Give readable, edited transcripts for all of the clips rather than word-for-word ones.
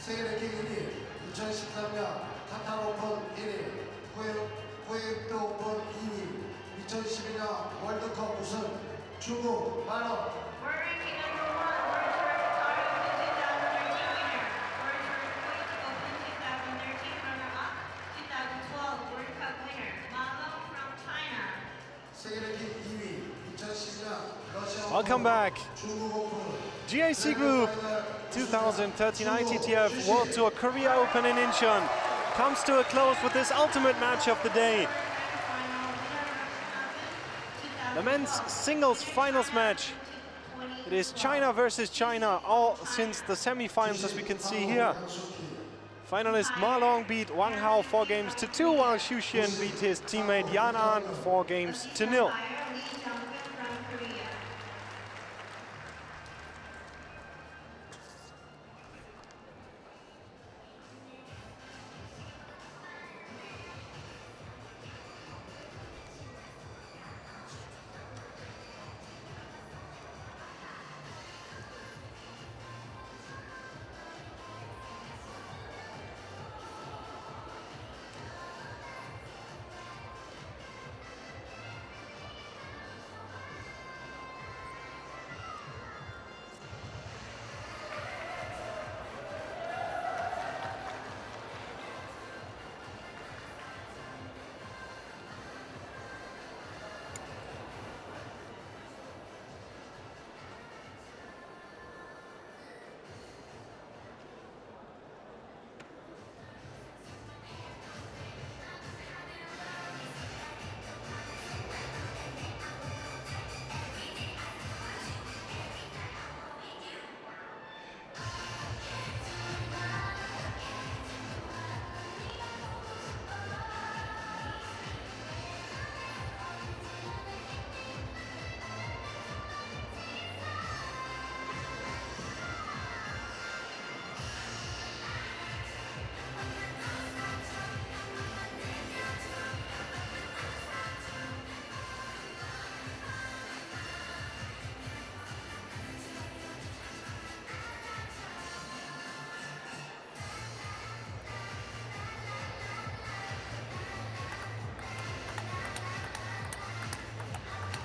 세계 랭킹 1위, 2013년 카타르 오픈 1위, 쿠웨이트 오픈 2위, 2012년 월드컵 우승, 중국 만원. World ranking number 1, World Tour Qatar Open 2013 winner. World Tour Kuwait Open 2013 runner-up. 2012 World Cup winner. Malo from China. 세계 랭킹 2위, 2012년 러시아 Welcome back. 중국 오픈. GAC Group 2013 ITTF World Tour Korea Open.Incheon comes to a close with this ultimate match of the day. The men's singles finals match. It is China versus China, all since the semi-finals, as we can see here. Finalist Ma Long beat Wang Hao 4-2, while Xu Xian beat his teammate Yan An 4-0.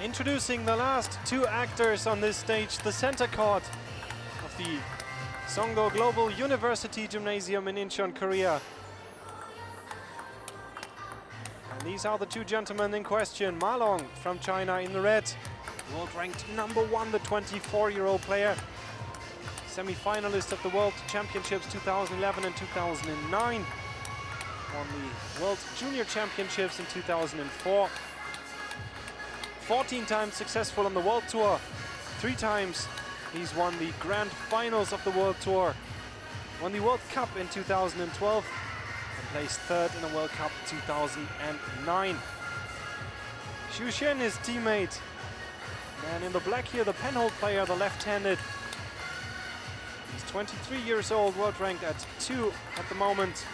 Introducing the last two actors on this stage, the center court of the Songdo Global University Gymnasium in Incheon, Korea. And these are the two gentlemen in question. Ma Long from China in the red, world ranked #1, the 24-year-old player, semi-finalist of the World Championships 2011 and 2009, won the World Junior Championships in 2004. 14 times successful on the World Tour. 3 times he's won the Grand Finals of the World Tour. Won the World Cup in 2012 and placed 3rd in the World Cup 2009. Xu Xian, his teammate. And in the black here, the penhold player, the left-handed. He's 23 years old, world ranked at 2 at the moment.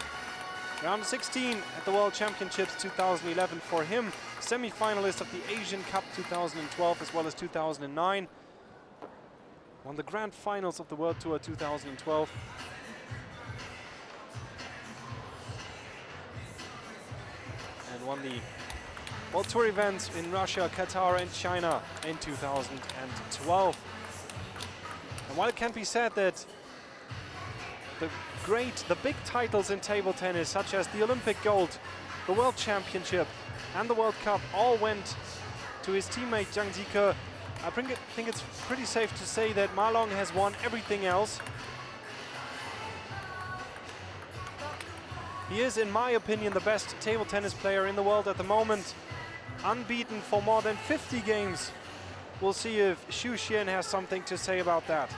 Round 16 at the World Championships 2011 for him. Semi-finalist of the Asian Cup 2012 as well as 2009. Won the Grand Finals of the World Tour 2012. And won the World Tour events in Russia, Qatar and China in 2012. And while it can be said that the big titles in table tennis, such as the Olympic gold, the World Championship and the World Cup, all went to his teammate Zhang Zike, I think it's pretty safe to say that Ma Long has won everything else. He is, in my opinion, the best table tennis player in the world at the moment, unbeaten for more than 50 games. We'll see if Xu Xian has something to say about that.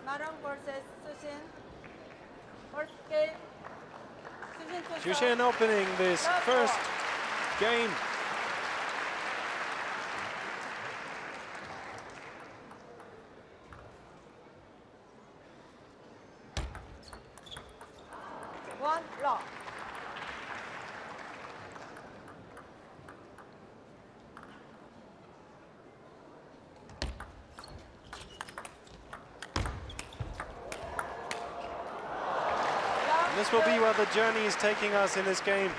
Ma Long versus Xu Xian. First game. Xu Xian opening this first game. love. This will be where the journey is taking us in this game.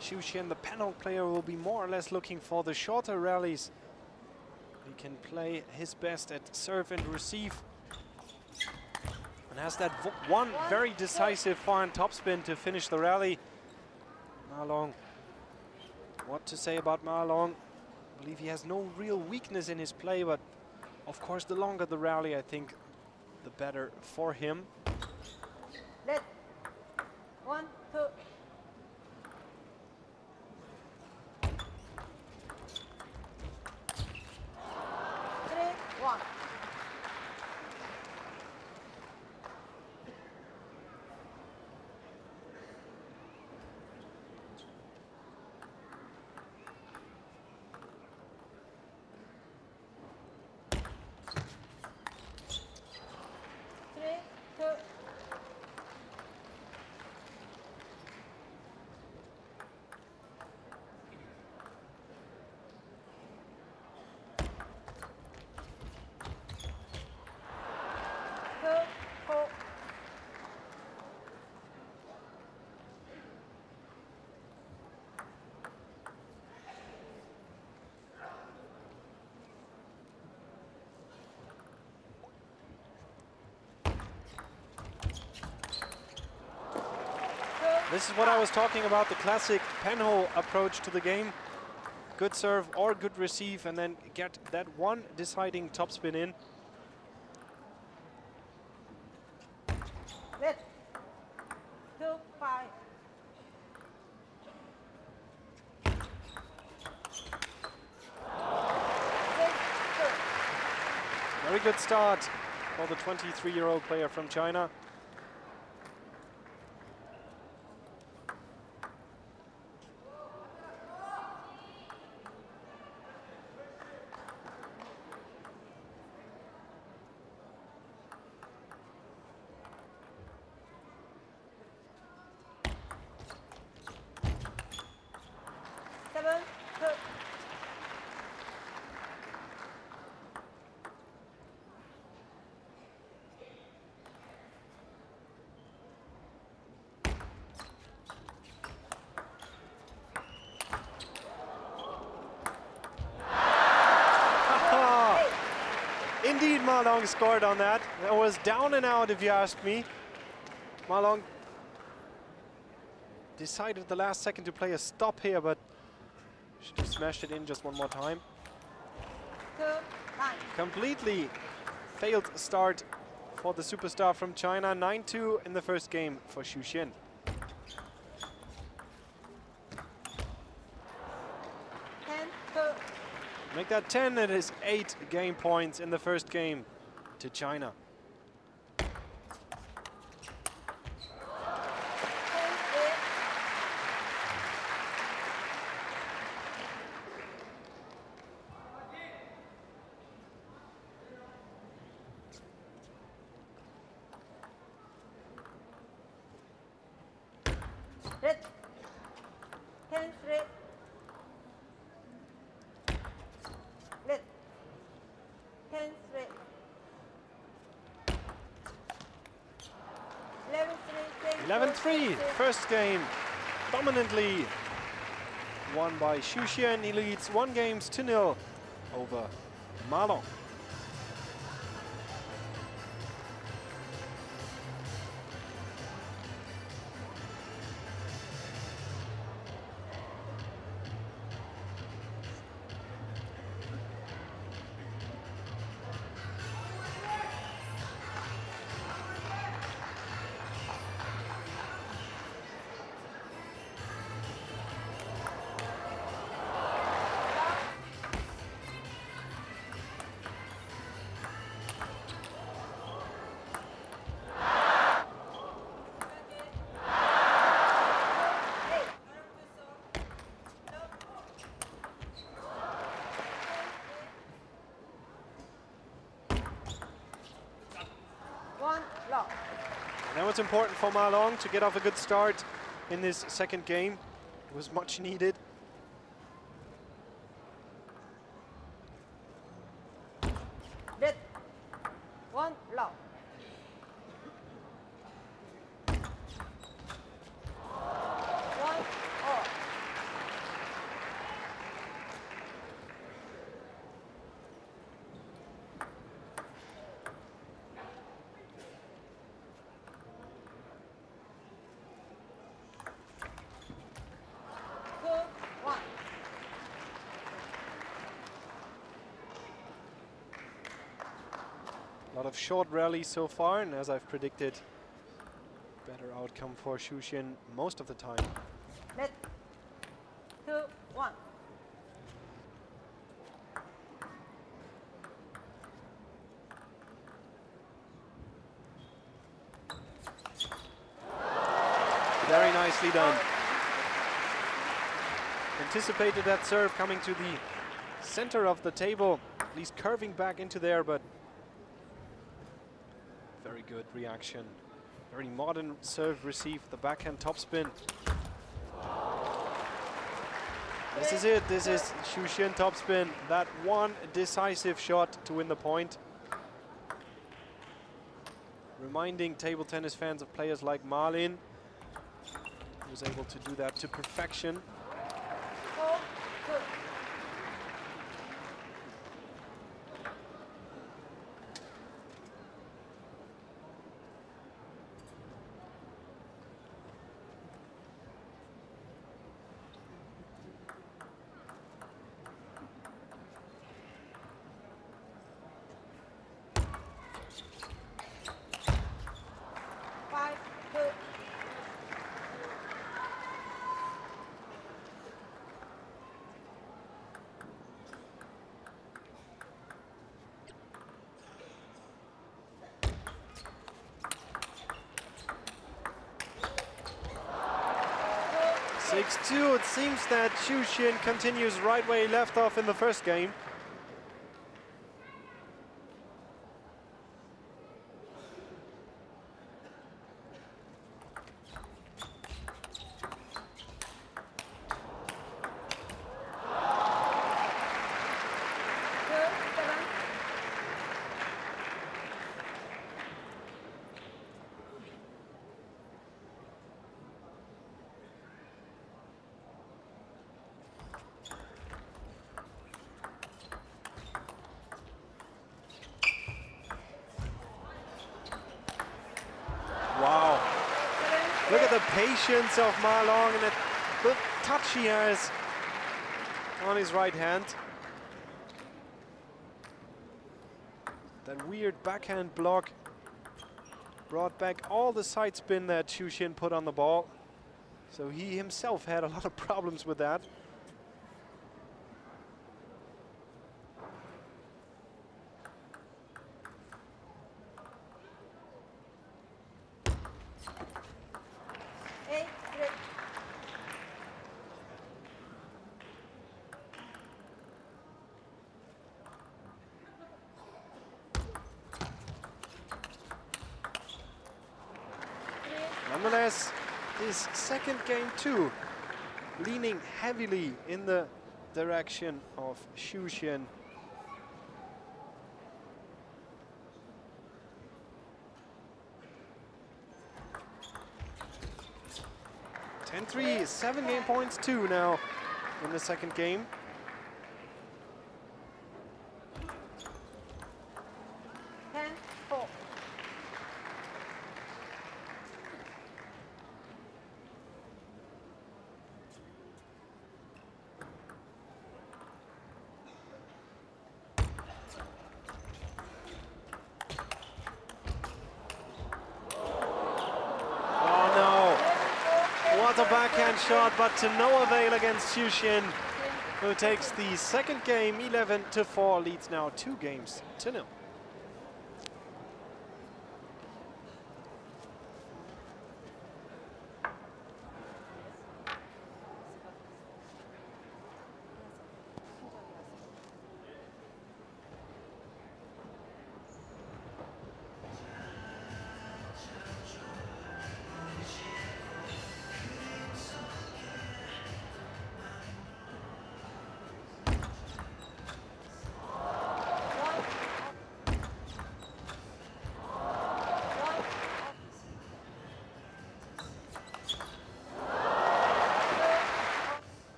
Xu Xian, the panel player, will be more or less looking for the shorter rallies. He can play his best at serve and receive. And has that one very decisive forehand topspin to finish the rally. Ma Long. What to say about Ma Long? I believe he has no real weakness in his play, but of course the longer the rally, I think the better for him. Let 1, 2. 3, 1. This is what I was talking about, the classic penhole approach to the game. Good serve or good receive, and then get that one deciding topspin in. Let 2, 5. Very good start for the 23-year-old player from China. Indeed, Ma Long scored on that. That was down and out, if you ask me. Ma Long decided the last second to play a stop here, but should have smashed it in just one more time. 2, 9. Completely failed start for the superstar from China. 9-2 in the first game for Xu Xian. 10, 2. Make that 10, it is 8 game points in the first game to China. 10, 8. Red 10, 3. Red 10, 3. 11, 3. 11-3, first game dominantly won by Xu Xian. He leads 1-0 over Ma Long. One, lock. Now it's important for Ma Long to get off a good start in this second game. It was much needed. Red. 1 low. One all. Two, one. A lot of short rallies so far, and as I've predicted, better outcome for Xu Xian most of the time. Red. 2, 1. Very nicely done. Anticipated that serve coming to the center of the table, at least curving back into there, but very good reaction. Very modern serve receive, the backhand topspin. This is it, this is Xu Xian topspin. That one decisive shot to win the point. Reminding table tennis fans of players like Ma Lin, who was able to do that to perfection. 4, 2. Five, two. Two, 6-2, it seems that Xu Xian continues right where he left off in the first game. two, 7. Wow. Look at the patience of Ma Long and the touch he has on his right hand. That weird backhand block brought back all the side spin that Xu Xian put on the ball. So he himself had a lot of problems with that. Eight, 3. Nonetheless, his second game too, leaning heavily in the direction of Xu Xian. Three, 7 game points too now in the second game. Ten, 4. Oh no, what a backhand shot, but to no avail against Xu Xian, who takes the second game 11-4, leads now 2-0.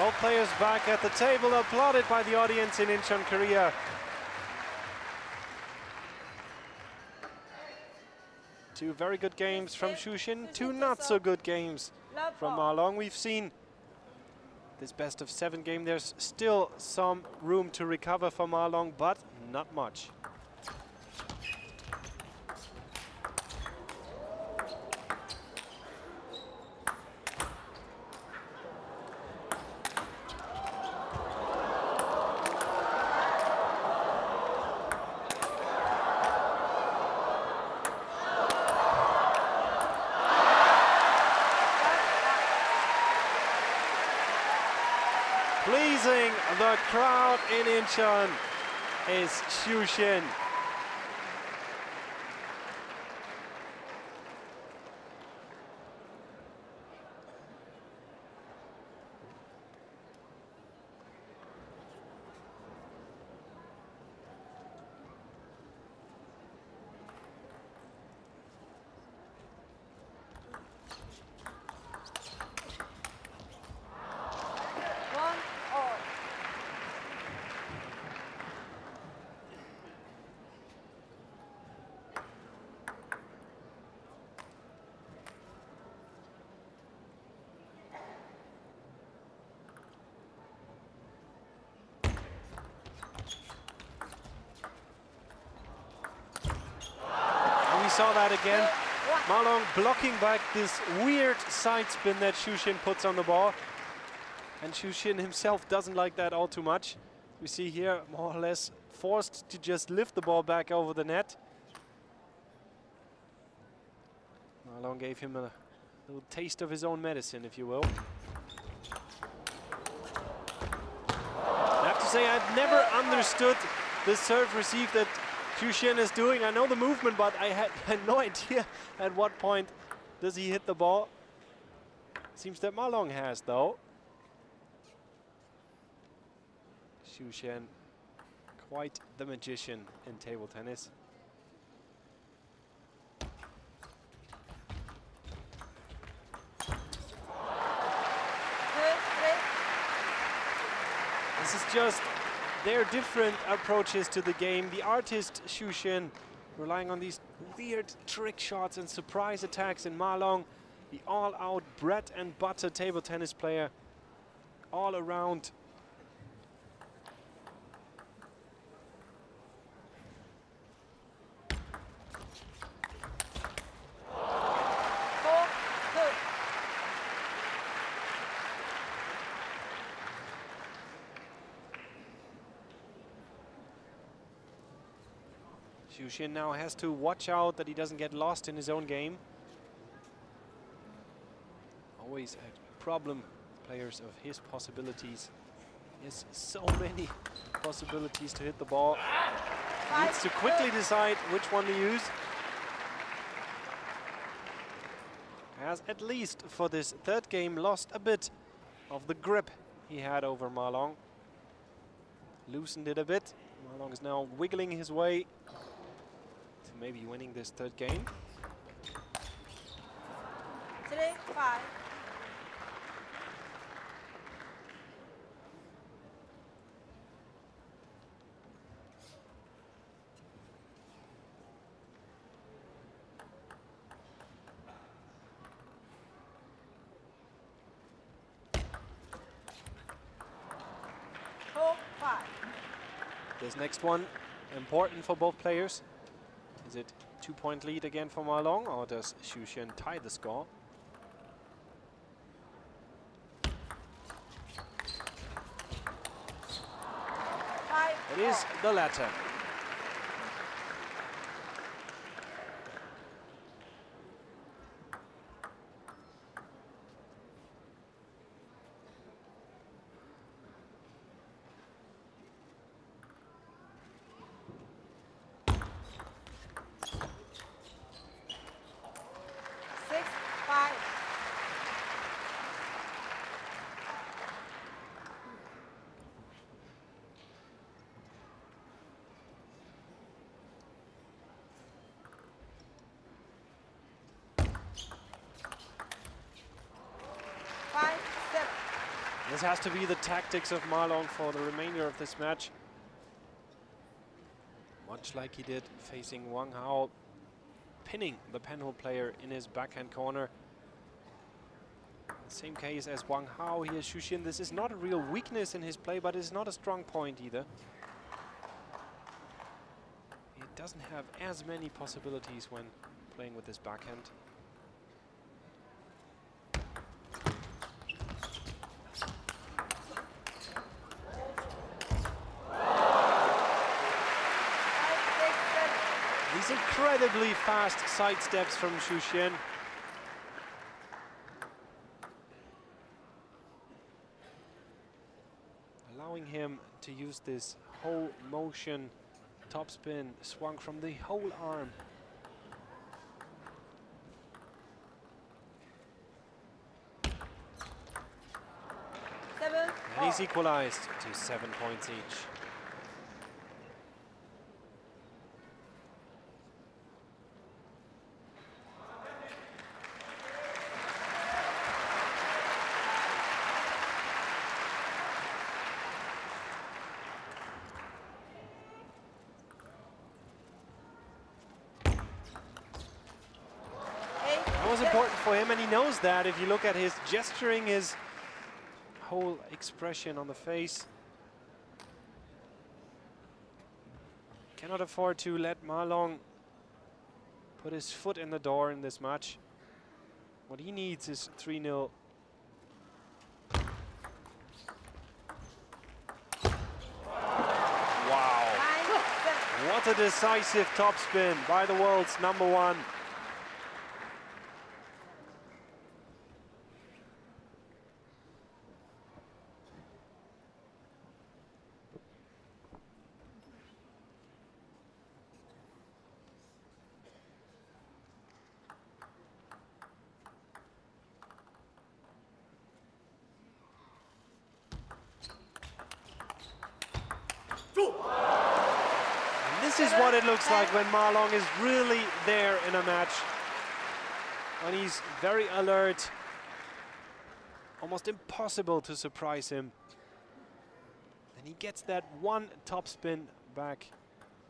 Both players back at the table, applauded by the audience in Incheon, Korea. Two very good games from Shushin, two not so good games from Ma Long. We've seen this best of 7 game. There's still some room to recover for Ma Long, but not much. Pleasing the crowd in Incheon is Shushin. Saw that again. Ma Long blocking back this weird side spin that Shushin puts on the ball. And Shushin himself doesn't like that all too much. We see here more or less forced to just lift the ball back over the net. Ma Long gave him a little taste of his own medicine, if you will. I have to say, I've never understood the serve receive that Shushin is doing. I know the movement, but I had no idea at what point does he hit the ball. Seems that Ma Long has, though. Shushin, quite the magician in table tennis. This is just their different approaches to the game. The artist Shushin relying on these weird trick shots and surprise attacks, in Ma Long, the all-out bread and butter table tennis player, all around. Shushin now has to watch out that he doesn't get lost in his own game. Always a problem with players of his possibilities. He has so many possibilities to hit the ball. He needs to quickly decide which one to use. Has, at least for this third game, lost a bit of the grip he had over Ma Long. Loosened it a bit. Ma Long is now wiggling his way to maybe winning this third game. 3-5. This next one, important for both players. Is it 2-point lead again for Ma Long, or does Shushin tie the score? It is the latter. This has to be the tactics of Ma Long for the remainder of this match. Much like he did facing Wang Hao, pinning the penhold player in his backhand corner. Same case as Wang Hao here, Xu Xian. This is not a real weakness in his play, but it's not a strong point either. He doesn't have as many possibilities when playing with his backhand. These incredibly fast side steps from Xu Xian. Allowing him to use this whole motion, topspin, swung from the whole arm. And he's equalized to 7 points each. That was important for him, and he knows that. If you look at his gesturing, his whole expression on the face. Cannot afford to let Ma Long put his foot in the door in this match. What he needs is 3-0. Wow. What a decisive topspin by the world's #1. This is what it looks like when Ma Long is really there in a match. When he's very alert. Almost impossible to surprise him. And he gets that one topspin back.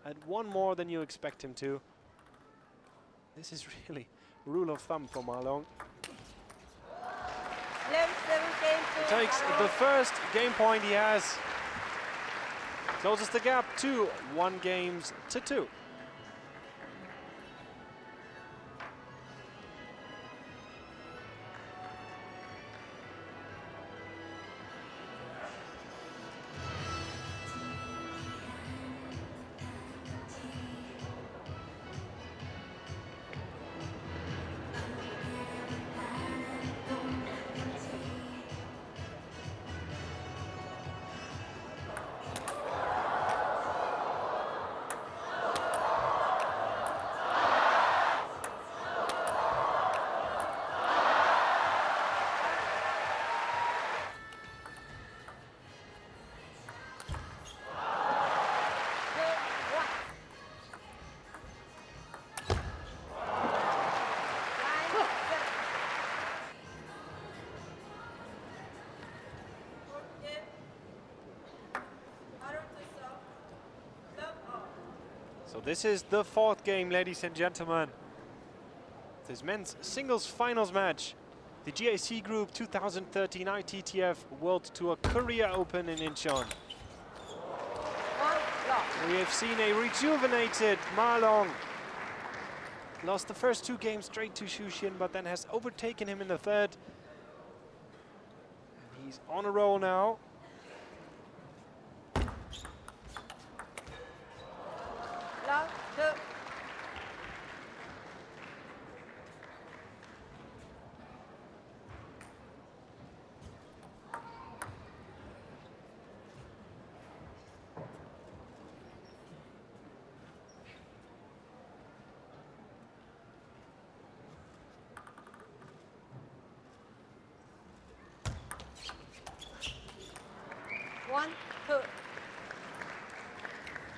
And one more than you expect him to. This is really rule of thumb for Ma Long. He takes the first game point he has. Closes the gap to 1 game to 2. So this is the 4th game, ladies and gentlemen. This men's singles finals match. The GAC Group 2013 ITTF World Tour Korea Open in Incheon. We have seen a rejuvenated Ma Long. Lost the first 2 games straight to Xu Xian, but then has overtaken him in the 3rd. And he's on a roll now.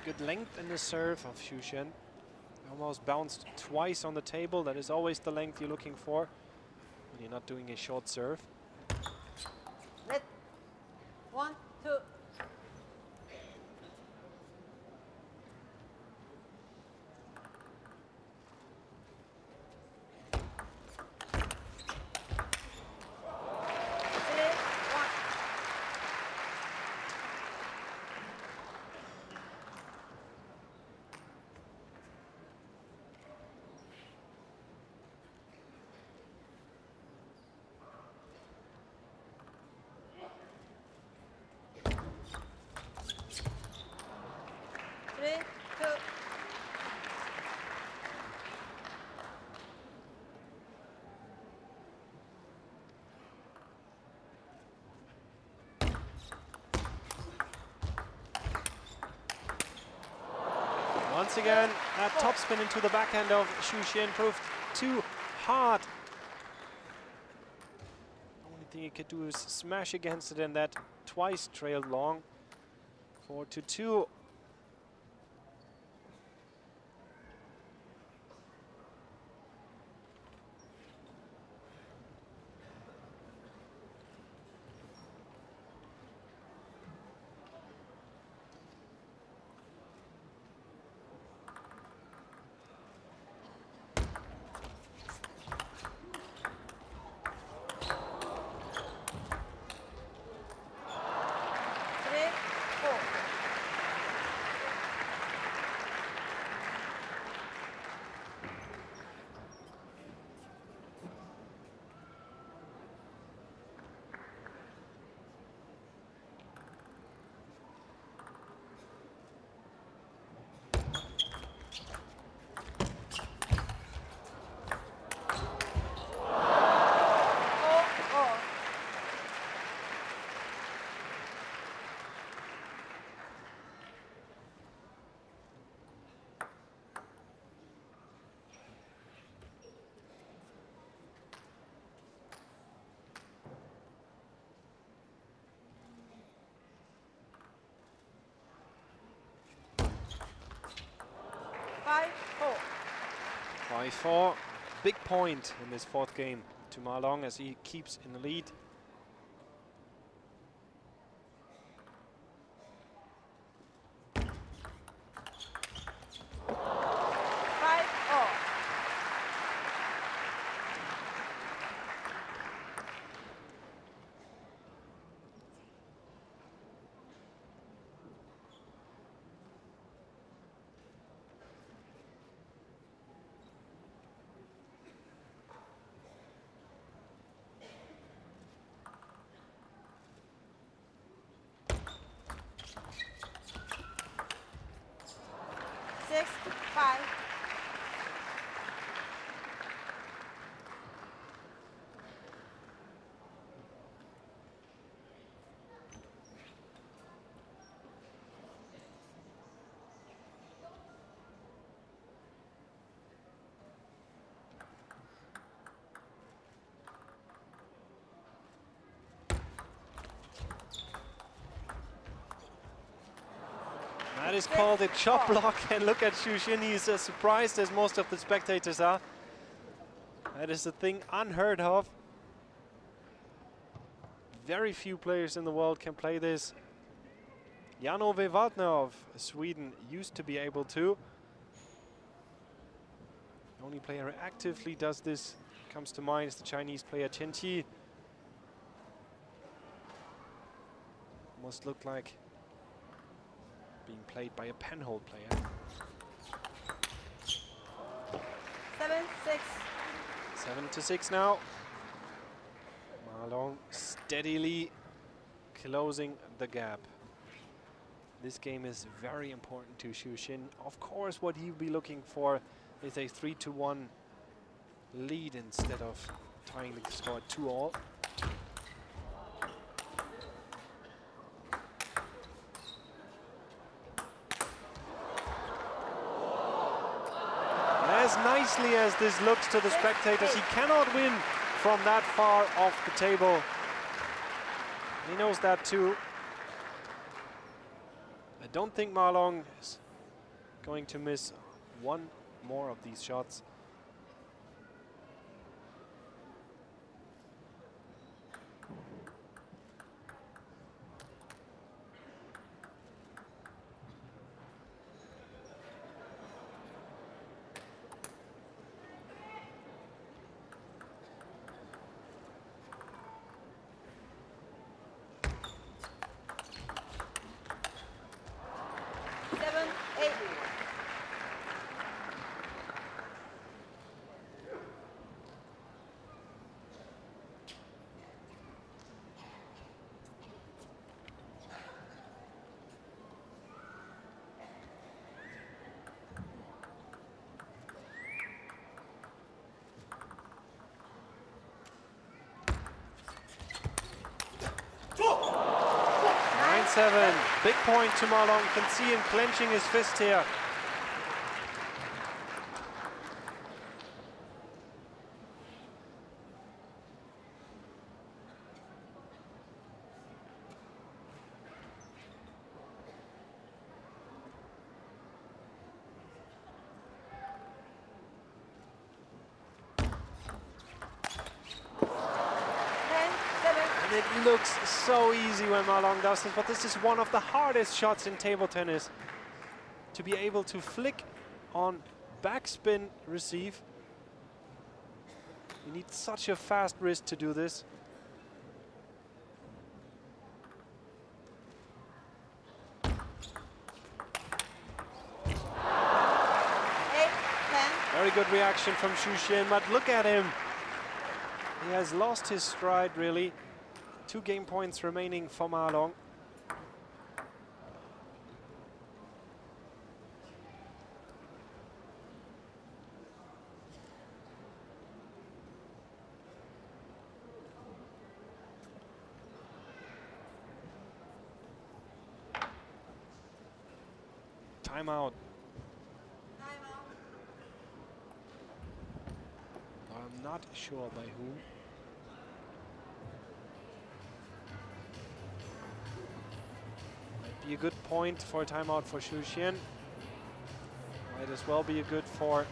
Good length in the serve of Xu Xian. Almost bounced twice on the table. That is always the length you're looking for when you're not doing a short serve. once again, that topspin into the backhand of Xu Xin proved too hard. The only thing he could do is smash against it, and that twice trailed long. 4-2. Five, four. 5-4. Big point in this fourth game to Ma Long as he keeps in the lead. Five, all. Six, five. That is called a chop block, and look at Xu Xin, he's as surprised as most of the spectators are. That is a thing unheard of. Very few players in the world can play this. Jan-Ove Waldner of Sweden used to be able to. The only player who actively does this comes to mind is the Chinese player Chen Qi. Must look like being played by a penhold player. 7-6. 7-6 now. Ma Long steadily closing the gap. This game is very important to Xu Xin. Of course, what he'll be looking for is a 3-1 lead instead of tying the score at 2-all. As nicely as this looks to the spectators, he cannot win from that far off the table. He knows that too. I don't think Ma Long is going to miss one more of these shots. Big point to Ma Long. You can see him clenching his fist here. It looks so easy when Ma Long does this, but this is one of the hardest shots in table tennis. To be able to flick on backspin receive. You need such a fast wrist to do this. Very good reaction from Xu Xian, but look at him. He has lost his stride, really. 2 game points remaining for Ma Long. Timeout. I'm not sure by whom. Might be a good point for a timeout for Xu Xian. Might as well be a good for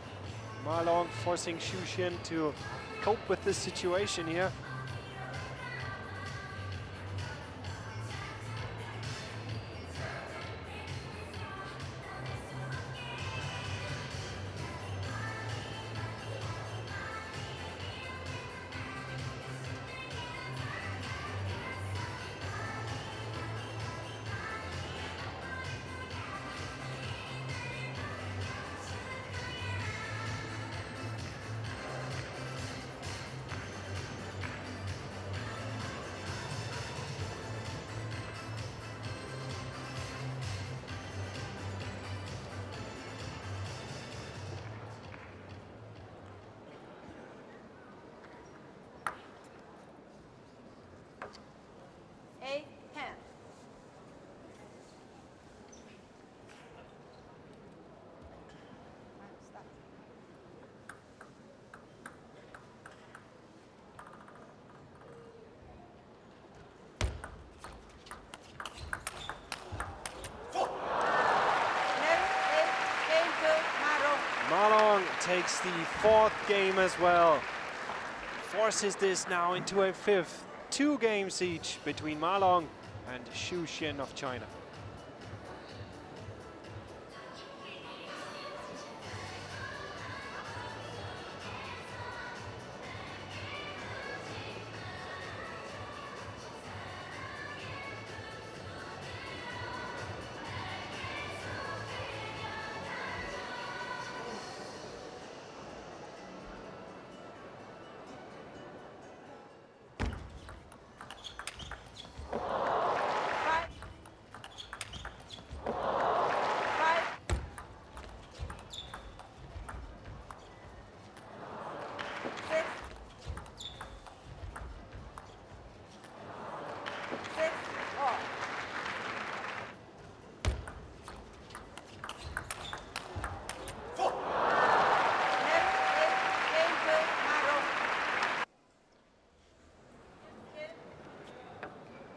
Ma Long, forcing Xu Xian to cope with this situation here. Ma Long takes the 4th game as well. Forces this now into a 5th. 2 games each between Ma Long and Xu Xian of China.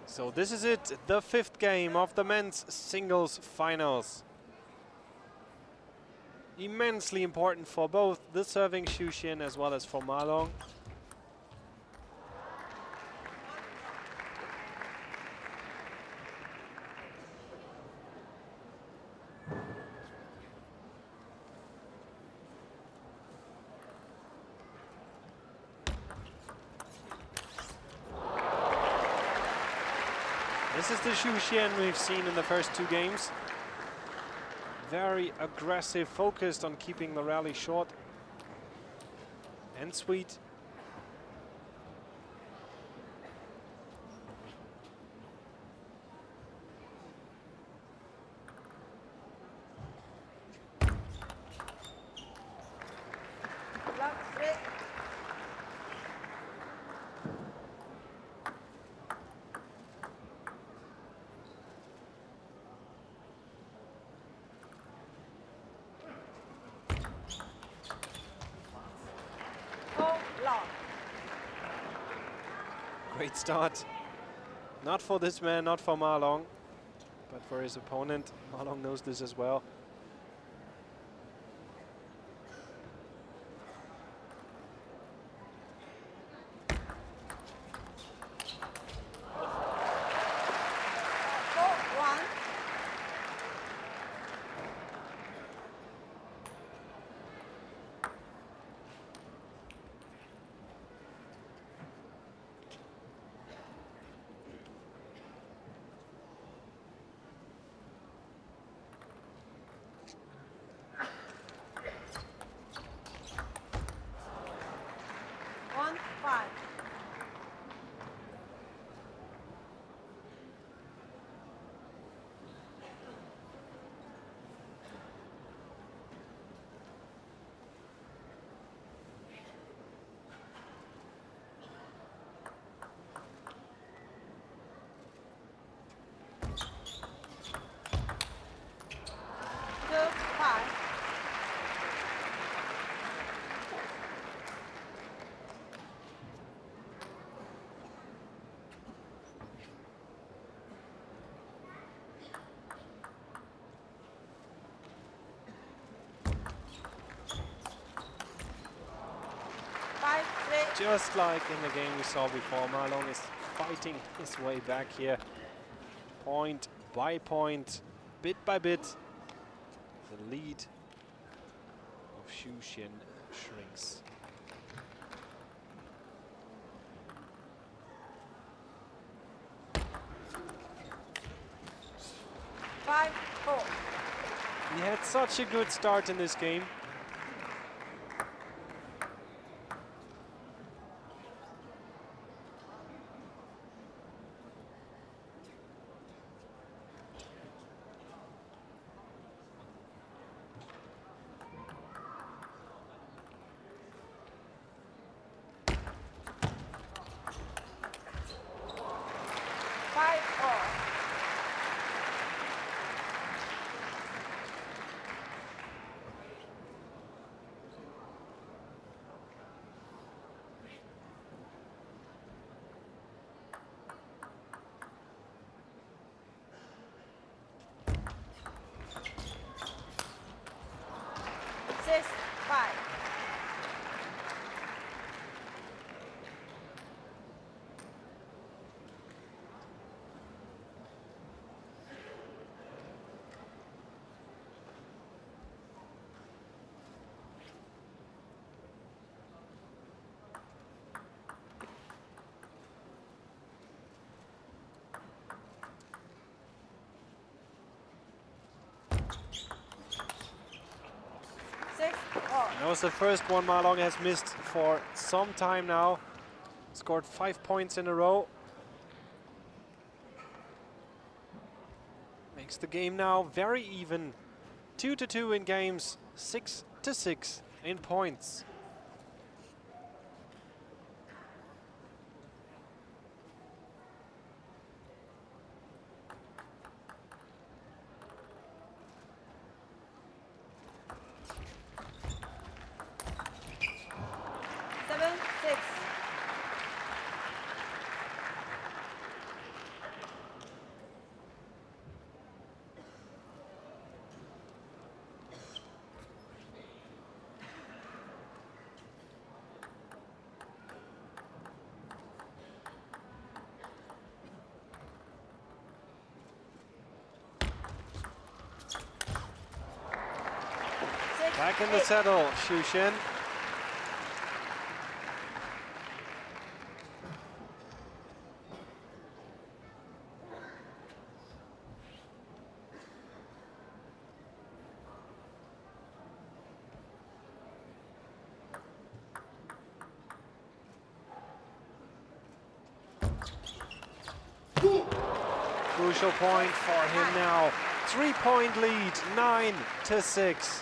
So this is it, the 5th game of the men's singles finals. Immensely important for both the serving Xu Xian as well as for Ma Long. This is the Xu Xian we've seen in the first 2 games. Very aggressive, focused on keeping the rally short and sweet. Great start. Not for this man, not for Ma Long, but for his opponent. Ma Long knows this as well. 5. Two, 5. 5, 3. Just like in the game we saw before, Ma Long is fighting his way back here. Point by point, bit by bit, the lead of Xu Xian shrinks. Five, 4. He had such a good start in this game. Five, 4. Six, 5. Six, 4. That was the first one Ma Long has missed for some time now. Scored 5 points in a row. Makes the game now very even. 2-2 in games, 6-6 in points. Seven, 6. Six, Back in the 8. saddle, Xu Xian. Crucial point for him now. 3-point lead, 9-6.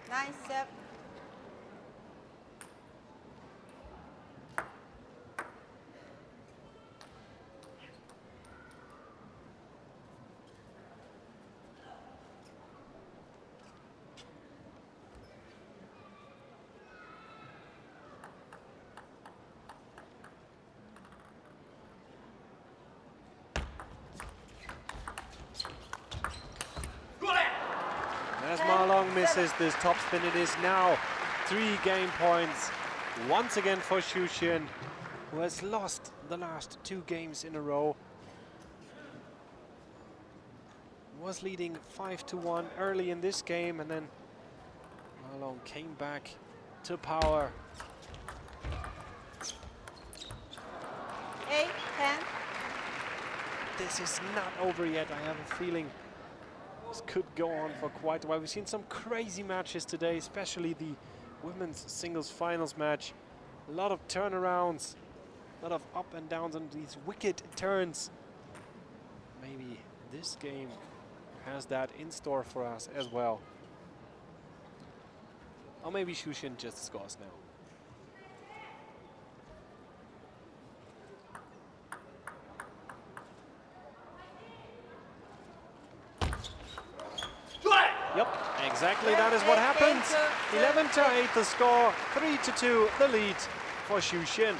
Nine, 7. As Ma Long misses this top spin, it is now 3 game points once again for Xu Xian, who has lost the last 2 games in a row. Was leading 5-1 early in this game, and then Ma Long came back to power. 8, 10. This is not over yet. I have a feeling this could go on for quite a while. We've seen some crazy matches today, especially the women's singles finals match. A lot of turnarounds, a lot of up and downs and these wicked turns. Maybe this game has that in store for us as well. Or maybe Xu Xin just scores now. Yep, exactly that is what happens. 11-8 the score, 3-2 the lead for Xu Xin.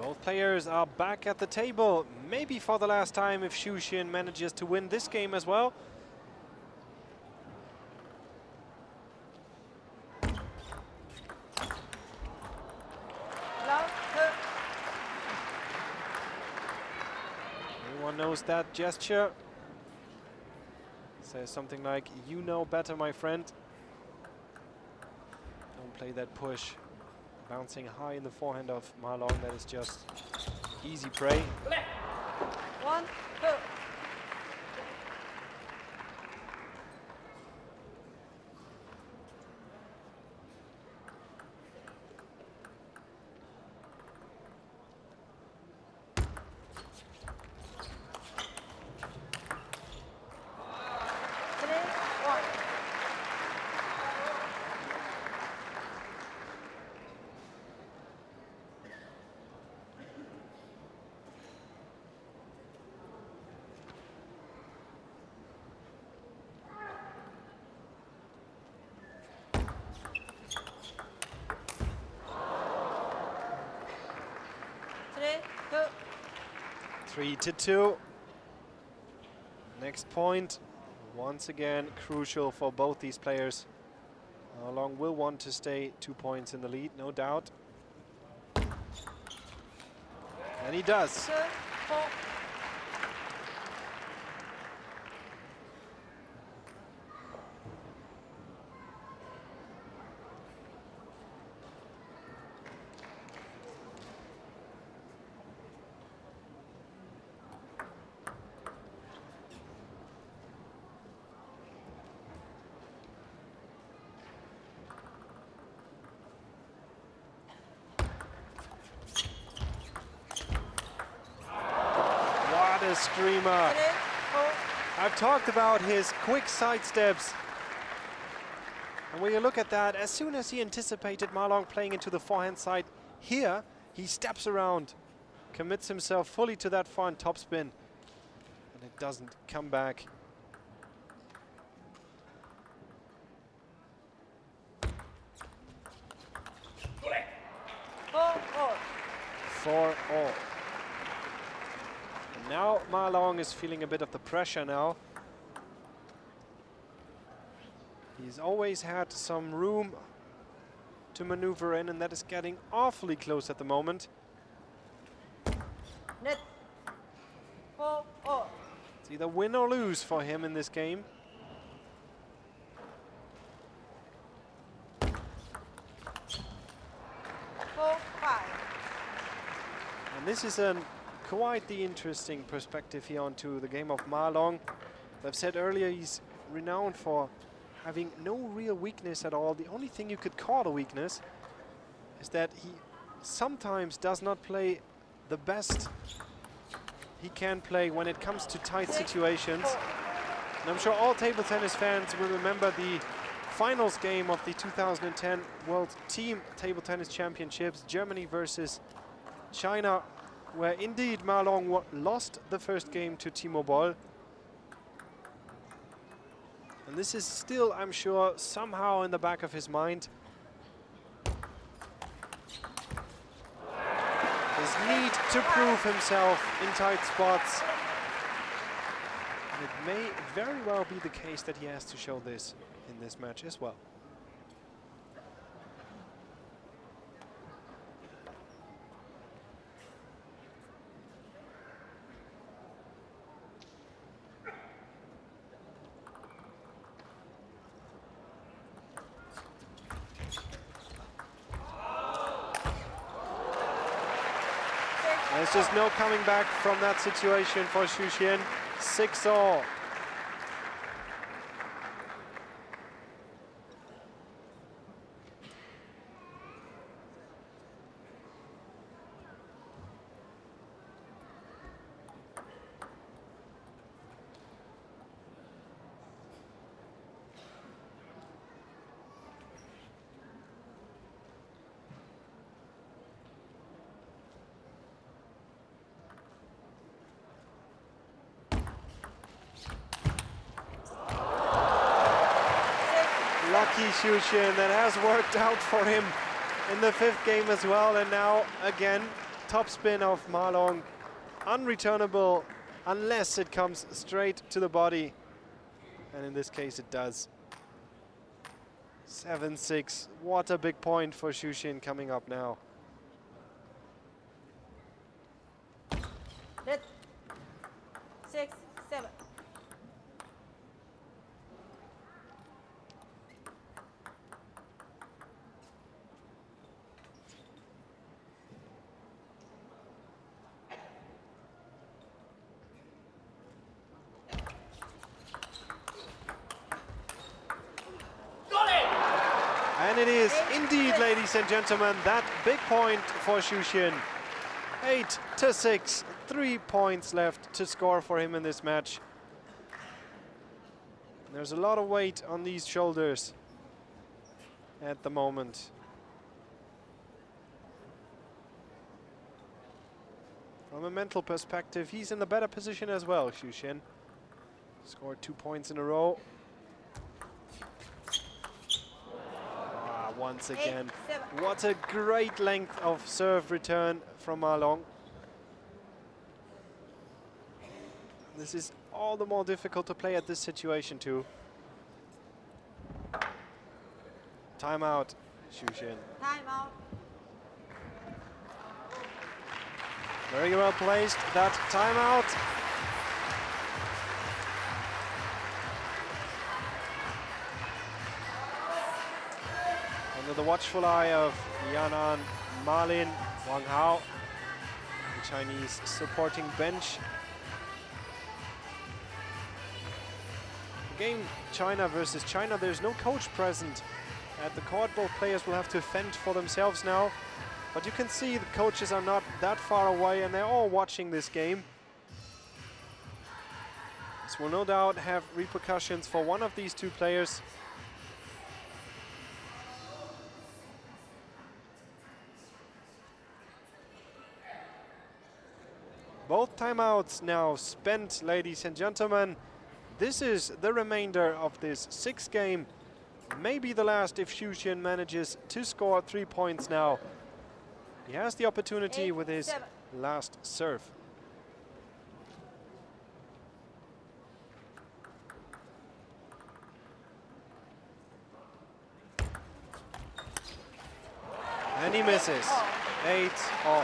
Both players are back at the table, maybe for the last time if Xu Xin manages to win this game as well. Everyone knows that gesture. Says something like, "You know better, my friend." Don't play that push. Bouncing high in the forehand of Ma Long, that is just easy prey. 1, 2. Three to 2. Next point, once again, crucial for both these players. How long will want to stay 2 points in the lead, no doubt. And he does. 2, 4. What a screamer. I've talked about his quick side steps. And when you look at that, as soon as he anticipated Ma Long playing into the forehand side, here he steps around, commits himself fully to that forehand topspin, and it doesn't come back. For all. And now Ma Long is feeling a bit of the pressure now. He's always had some room to maneuver in, and that is getting awfully close at the moment. Net. 4-4. It's either win or lose for him in this game. 4-5. And this is quite the interesting perspective here onto the game of Ma Long. As I've said earlier, he's renowned for having no real weakness at all. The only thing you could call a weakness is that he sometimes does not play the best he can play when it comes to tight situations. And I'm sure all table tennis fans will remember the finals game of the 2010 World Team Table Tennis Championships, Germany versus China, where indeed Ma Long lost the first game to Timo Boll. And this is still, I'm sure, somehow in the back of his mind. His need to prove himself in tight spots. And it may very well be the case that he has to show this in this match as well. There's just no coming back from that situation for Xu Xian. 6-all. Lucky Xu Xian, that has worked out for him in the fifth game as well. And now again, top spin of Ma Long, unreturnable unless it comes straight to the body. And in this case it does. 7-6, what a big point for Xu Xian coming up now. Net. 6-7. And it is indeed, ladies and gentlemen, that big point for Xu Xian. 8-6, 3 points left to score for him in this match. There's a lot of weight on these shoulders at the moment. From a mental perspective, he's in the better position as well, Xu Xian. Scored 2 points in a row. Once again, what a great length of serve return from Ma Long. This is all the more difficult to play at this situation too. Timeout, Xu Xian. Time out. Very well placed, that timeout. Under the watchful eye of Yanan, Malin, Wang Hao, the Chinese supporting bench. The game China versus China, there's no coach present at the court. Both players will have to fend for themselves now. But you can see the coaches are not that far away and they're all watching this game. This will no doubt have repercussions for one of these two players. Both timeouts now spent, ladies and gentlemen. This is the remainder of this sixth game. Maybe the last if Xu Xian manages to score 3 points now. He has the opportunity with his last serve. And he misses. 8-all.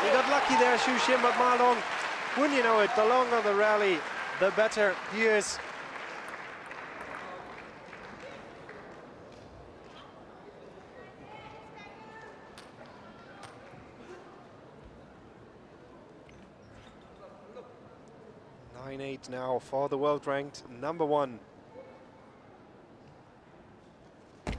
He got lucky there, Xu Xin, but Ma Long, wouldn't you know it, the longer the rally, the better he is. (9-8) now for the world ranked number 1. And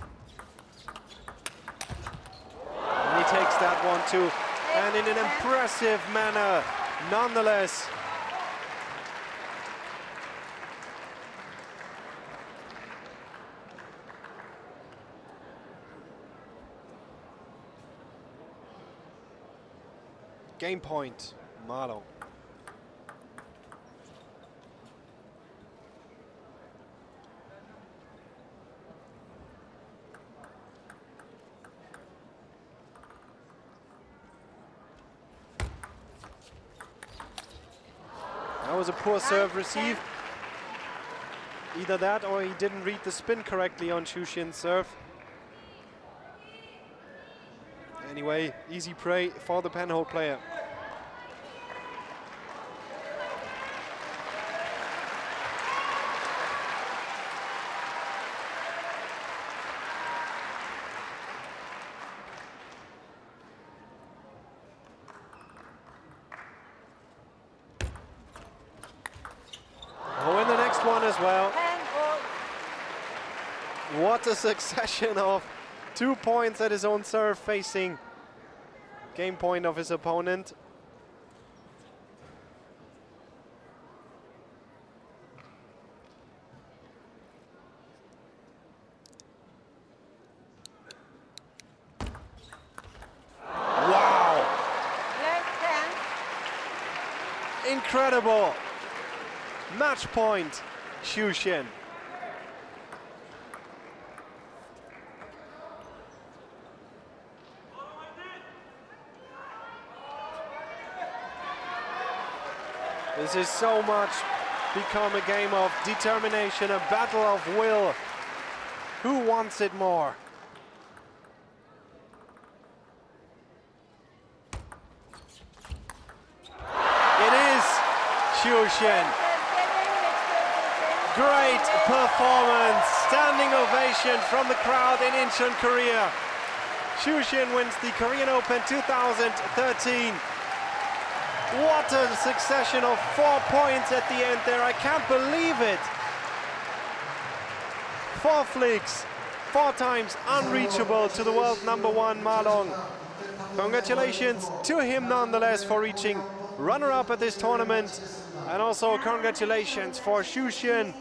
he takes that one too, and in an impressive manner, nonetheless. Game point, Ma Long. That was a poor serve receive. Either that or he didn't read the spin correctly on Xu Xin's serve. Anyway, easy prey for the penhold player. Oh, in the next one as well. What a succession of 2 points at his own serve, facing game point of his opponent. Wow! Incredible! Match point, Xu Xin. This is so much become a game of determination, a battle of will. Who wants it more? It is Xu Xin. Great performance, standing ovation from the crowd in Incheon, Korea. Xu Xin wins the Korean Open 2013. What a succession of 4 points at the end there. I can't believe it. 4 flicks, 4 times unreachable to the world number 1, Ma Long. Congratulations to him nonetheless for reaching runner-up at this tournament. And also congratulations for Xu Xin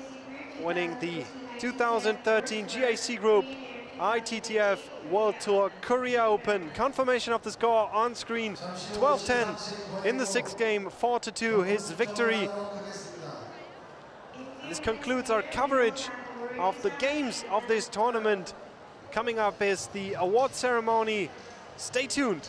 winning the 2013 GAC Group ITTF World Tour Korea Open. Confirmation of the score on screen, 12-10 in the 6th game, 4-2 his victory. This concludes our coverage of the games of this tournament. Coming up is the award ceremony. Stay tuned.